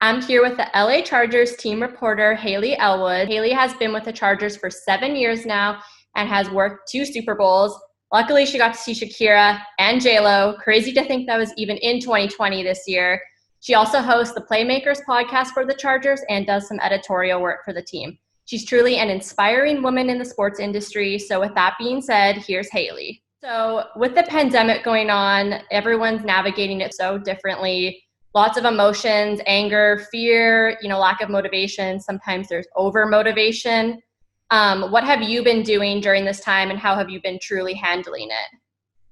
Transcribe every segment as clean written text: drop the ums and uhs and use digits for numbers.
I'm here with the LA Chargers team reporter, Hayley Elwood. Hayley has been with the Chargers for 7 years now and has worked 2 Super Bowls. Luckily, she got to see Shakira and J-Lo. Crazy to think that was even in 2020 this year. She also hosts the Playmakers podcast for the Chargers and does some editorial work for the team. She's truly an inspiring woman in the sports industry. So with that being said, here's Hayley. So with the pandemic going on, everyone's navigating it so differently. Lots of emotions, anger, fear, lack of motivation. Sometimes there's over motivation. What have you been doing during this time and how have you been truly handling it?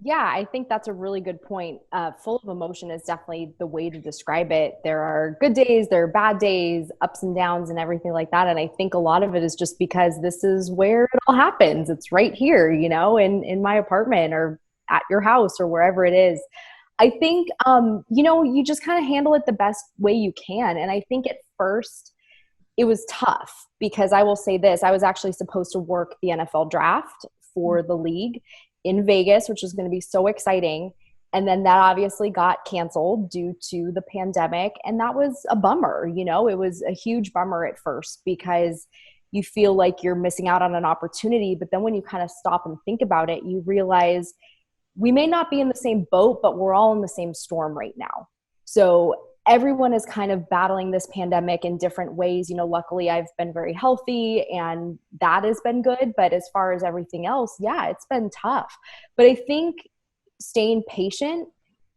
Yeah, I think that's a really good point. Full of emotion is definitely the way to describe it. There are good days, there are bad days, ups and downs and everything like that. And I think a lot of it is just because this is where it all happens. It's right here, in my apartment or at your house or wherever it is. I think, you just kind of handle it the best way you can. And I think at first it was tough because I will say this, I was actually supposed to work the NFL draft for the league in Vegas, which was going to be so exciting. And then that obviously got canceled due to the pandemic. And that was a bummer. It was a huge bummer at first because you feel like you're missing out on an opportunity. But then when you kind of stop and think about it, you realize we may not be in the same boat, but we're all in the same storm right now. So everyone is kind of battling this pandemic in different ways. Luckily I've been very healthy and that has been good. But as far as everything else, yeah, it's been tough. But I think staying patient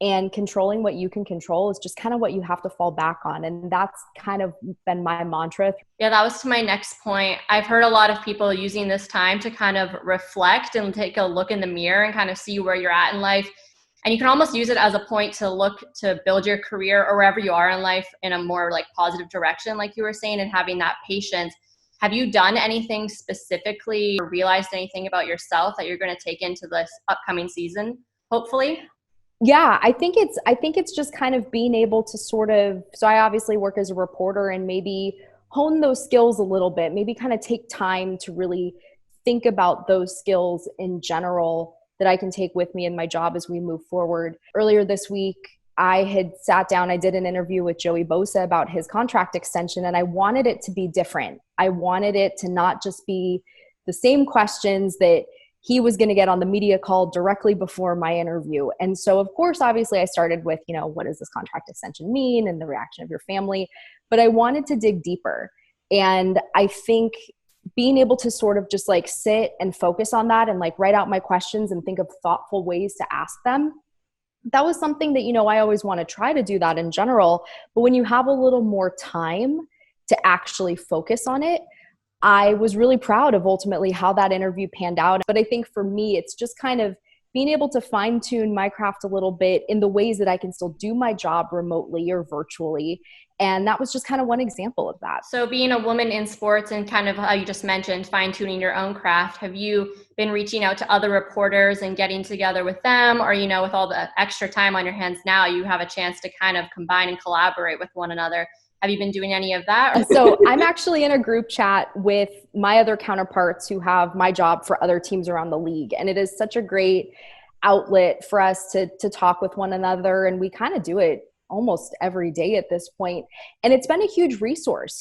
and controlling what you can control is just kind of what you have to fall back on. And that's kind of been my mantra. Yeah, that was to my next point. I've heard a lot of people using this time to kind of reflect and take a look in the mirror and kind of see where you're at in life. And you can almost use it as a point to look to build your career or wherever you are in life in a more positive direction, like you were saying, and having that patience. Have you done anything specifically or realized anything about yourself that you're going to take into this upcoming season, hopefully? Yeah, I think it's just kind of being able to so I obviously work as a reporter and maybe hone those skills a little bit, maybe kind of take time to really think about those skills in general that I can take with me in my job as we move forward. Earlier this week, I had sat down, I did an interview with Joey Bosa about his contract extension, and I wanted it to be different. I wanted it to not just be the same questions that he was going to get on the media call directly before my interview. And so, of course, obviously I started with, what does this contract extension mean and the reaction of your family, but I wanted to dig deeper. And I think being able to sort of just sit and focus on that and write out my questions and think of thoughtful ways to ask them. That was something that, I always want to try to do that in general. But when you have a little more time to actually focus on it, I was really proud of ultimately how that interview panned out. But I think for me, it's just kind of being able to fine tune my craft a little bit in the ways that I can still do my job remotely or virtually. And that was just kind of one example of that. So being a woman in sports and kind of how you just mentioned, fine tuning your own craft, have you been reaching out to other reporters and getting together with them? Or, with all the extra time on your hands now, you have a chance to kind of combine and collaborate with one another. Have you been doing any of that? So I'm actually in a group chat with my other counterparts who have my job for other teams around the league. And it is such a great outlet for us to talk with one another. And we kind of do it almost every day at this point. And it's been a huge resource,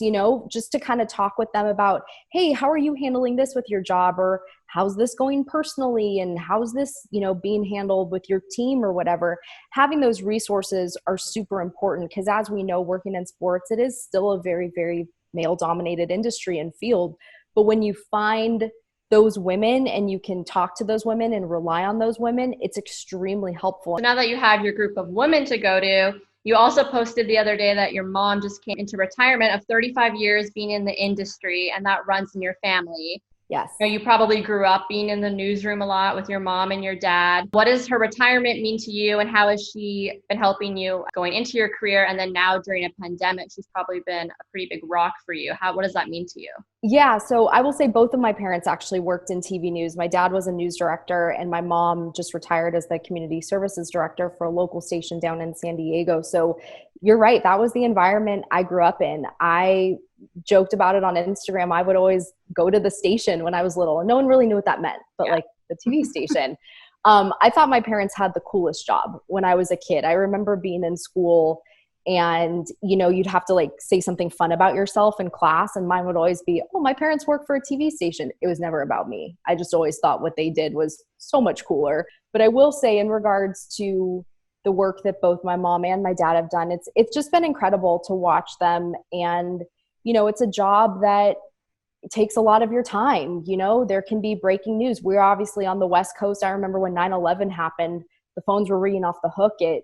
just to kind of talk with them about, hey, how are you handling this with your job? Or how's this going personally? And how's this, being handled with your team or whatever? Having those resources are super important because as we know, working in sports, it is still a very, very male dominated industry and field. But when you find those women and you can talk to those women and rely on those women, it's extremely helpful. So now that you have your group of women to go to, you also posted the other day that your mom just came into retirement of 35 years being in the industry, and that runs in your family. Yes. You probably grew up being in the newsroom a lot with your mom and your dad. What does her retirement mean to you, and how has she been helping you going into your career? And then now during a pandemic, she's probably been a pretty big rock for you. What does that mean to you? Yeah, so I will say both of my parents actually worked in TV news. My dad was a news director, and my mom just retired as the community services director for a local station down in San Diego. So you're right, that was the environment I grew up in. I joked about it on Instagram. I would always go to the station when I was little, and no one really knew what that meant, but the TV station. I thought my parents had the coolest job when I was a kid. I remember being in school And, you know, you'd have to like say something fun about yourself in class. And mine would always be, oh, my parents work for a TV station. It was never about me. I just always thought what they did was so much cooler. But I will say, in regards to the work that both my mom and my dad have done, it's just been incredible to watch them. And, you know, it's a job that takes a lot of your time. You know, there can be breaking news. We're obviously on the West Coast. I remember when 9/11 happened, the phones were ringing off the hook at,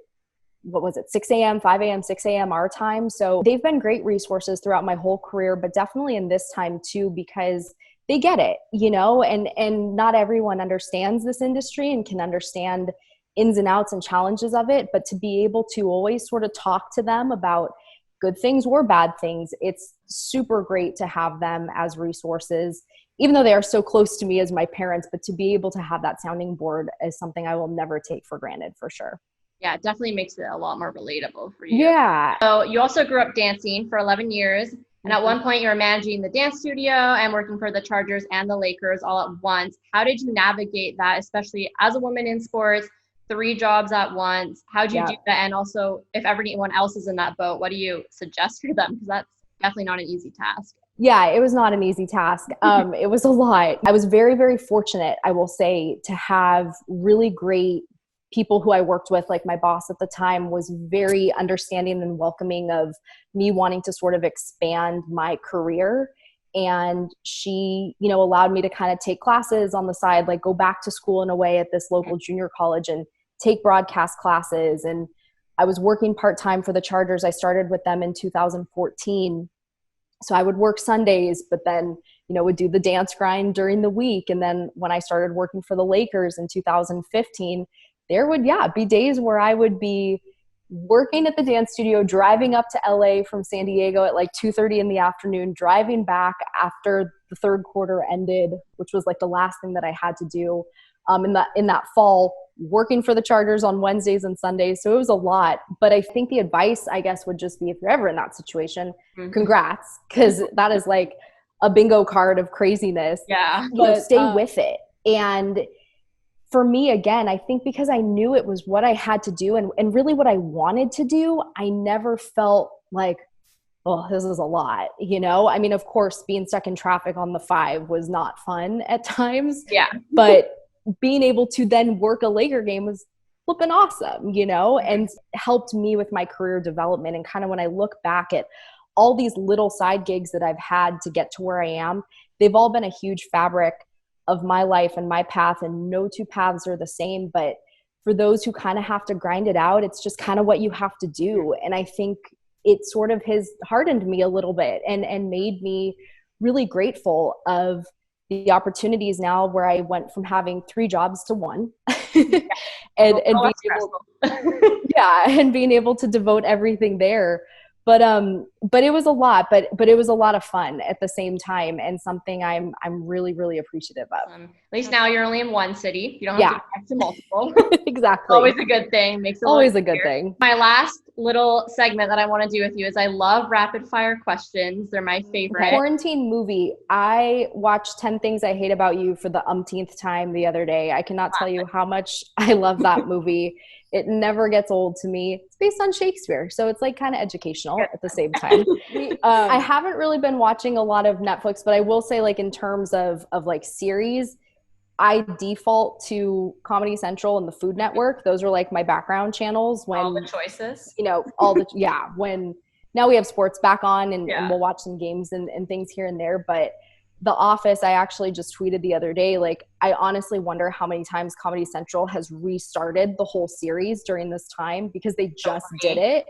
what was it, 6 a.m., 5 a.m., 6 a.m. our time. So they've been great resources throughout my whole career, but definitely in this time too, because they get it, you know, and not everyone understands this industry and can understand ins and outs and challenges of it. But to be able to always sort of talk to them about good things or bad things, it's super great to have them as resources, even though they are so close to me as my parents. But to be able to have that sounding board is something I will never take for granted, for sure. Yeah, it definitely makes it a lot more relatable for you. Yeah. So you also grew up dancing for 11 years. And at one point you were managing the dance studio and working for the Chargers and the Lakers all at once. How did you navigate that, especially as a woman in sports, 3 jobs at once? How did you do that? And also, if everyone else is in that boat, what do you suggest for them? Because that's definitely not an easy task. Yeah, it was not an easy task. It was a lot. I was very, very fortunate, I will say, to have really great people who I worked with. Like my boss at the time was very understanding and welcoming of me wanting to sort of expand my career. And she, you know, allowed me to kind of take classes on the side, like go back to school in a way at this local junior college and take broadcast classes. And I was working part-time for the Chargers. I started with them in 2014. So I would work Sundays, but then, you know, would do the dance grind during the week. And then when I started working for the Lakers in 2015, there would, be days where I would be working at the dance studio, driving up to LA from San Diego at like 2:30 in the afternoon, driving back after the third quarter ended, which was like the last thing that I had to do in that fall, working for the Chargers on Wednesdays and Sundays. So it was a lot. But I think the advice, I guess, would just be, if you're ever in that situation, congrats, because that is like a bingo card of craziness. Yeah. But stay with it. And for me, again, I think because I knew it was what I had to do and really what I wanted to do, I never felt like, oh, this is a lot, you know? I mean, of course, being stuck in traffic on the 5 was not fun at times. Yeah. But being able to then work a Laker game was flipping awesome, you know, and helped me with my career development. And kind of when I look back at all these little side gigs that I've had to get to where I am, they've all been a huge fabric of my life and my path, and no 2 paths are the same. But for those who kind of have to grind it out, it's just kind of what you have to do. And I think it sort of has hardened me a little bit and made me really grateful of the opportunities now where I went from having 3 jobs to 1 and being able to devote everything there. But it was a lot, but it was a lot of fun at the same time, and something I'm really, really appreciative of. At least now you're only in one city. You don't have to go back to multiple. Exactly. Always a good thing. Makes it always a good thing. My last little segment that I want to do with you is I love rapid fire questions. They're my favorite. Quarantine movie. I watched 10 Things I Hate About You for the umpteenth time the other day. I cannot tell you how much I love that movie. It never gets old to me. It's based on Shakespeare, so it's like kind of educational at the same time. I haven't really been watching a lot of Netflix, but I will say, like, in terms of like series, I default to Comedy Central and the Food Network. Those are like my background channels when all the choices, you know, when now we have sports back on and we'll watch some games and things here and there. But The Office, I actually just tweeted the other day, like, I honestly wonder how many times Comedy Central has restarted the whole series during this time, because they just did it.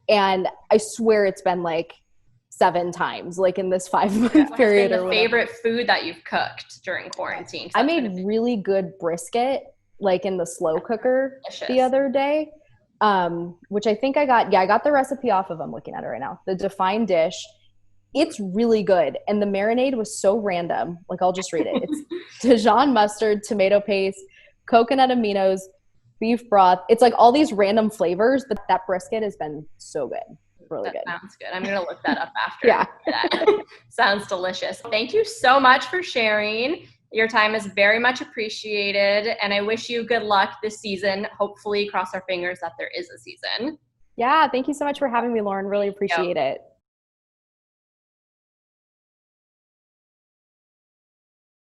And I swear it's been like 7 times, like in this 5-month period. What's been the favorite food that you've cooked during quarantine? I made really good brisket, like in the slow cooker the other day, which I think I got the recipe off of, I'm looking at it right now, the Defined Dish. It's really good. And the marinade was so random. Like, I'll just read it. It's Dijon mustard, tomato paste, coconut aminos, beef broth. It's like all these random flavors, but that brisket has been so good. Really good. Sounds good. I'm going to look that up after. That. Sounds delicious. Thank you so much for sharing. Your time is very much appreciated. And I wish you good luck this season. Hopefully, cross our fingers that there is a season. Yeah, thank you so much for having me, Lauren. Really Yep. appreciate it.